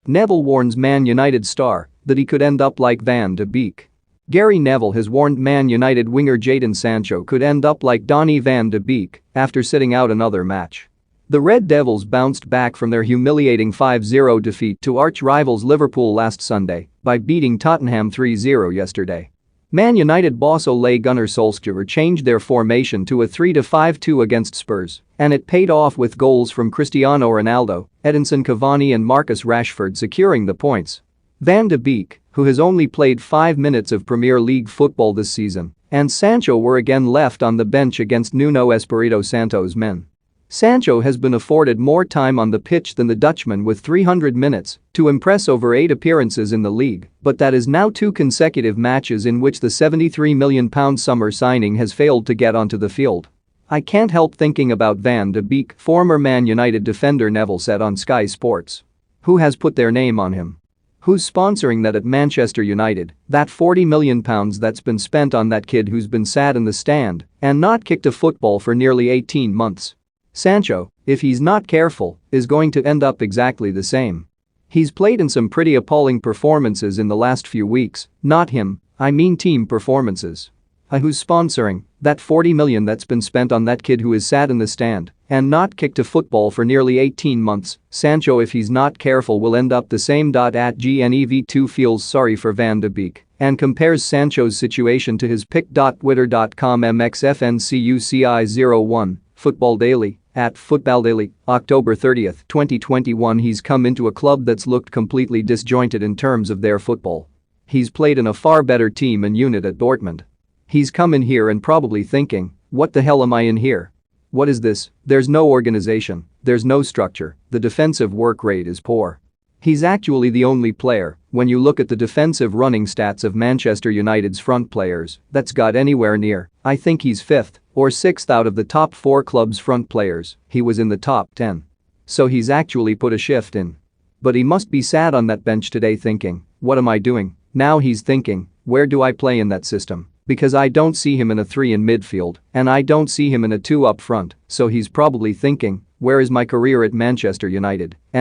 Neville warns Man United star that he could end up like Van de Beek. Gary Neville has warned Man United winger Jadon Sancho could end up like Donny van de Beek after sitting out another match. The Red Devils bounced back from their humiliating 5-0 defeat to arch-rivals Liverpool last Sunday by beating Tottenham 3-0 yesterday. Man United boss Ole Gunnar Solskjaer changed their formation to a 3-5-2 against Spurs, and it paid off with goals from Cristiano Ronaldo, Edinson Cavani and Marcus Rashford securing the points. Van de Beek, who has only played 5 minutes of Premier League football this season, and Sancho were again left on the bench against Nuno Espirito Santo's men. Sancho has been afforded more time on the pitch than the Dutchman with 300 minutes to impress over 8 appearances in the league, but that is now 2 consecutive matches in which the £73 million summer signing has failed to get onto the field. I can't help thinking about Van de Beek, former Man United defender, Neville said on Sky Sports. Who has put their name on him? Who's sponsoring that at Manchester United, that £40 million that's been spent on that kid who's been sat in the stand and not kicked a football for nearly 18 months? Sancho, if he's not careful, is going to end up exactly the same. He's played in some pretty appalling performances in the last few weeks, not him, I mean team performances. Who's sponsoring that £40 million that's been spent on that kid who is sat in the stand and not kicked a football for nearly 18 months? Sancho, if he's not careful, will end up the same. @GNEV2 feels sorry for Van de Beek and compares Sancho's situation to his pick. Twitter.com MXFNCUCI01 Football Daily @Football Daily, October 30, 2021. He's come into a club that's looked completely disjointed in terms of their football. He's played in a far better team and unit at Dortmund. He's come in here and probably thinking, what the hell am I in here? What is this? There's no organization, there's no structure, the defensive work rate is poor. He's actually the only player, when you look at the defensive running stats of Manchester United's front players, that's got anywhere near. I think he's 5th or 6th out of the top 4 clubs' front players. He was in the top 10. So he's actually put a shift in. But he must be sat on that bench today thinking, what am I doing? Now he's thinking, where do I play in that system? Because I don't see him in a 3 in midfield, and I don't see him in a 2 up front, so he's probably thinking, where is my career at Manchester United? And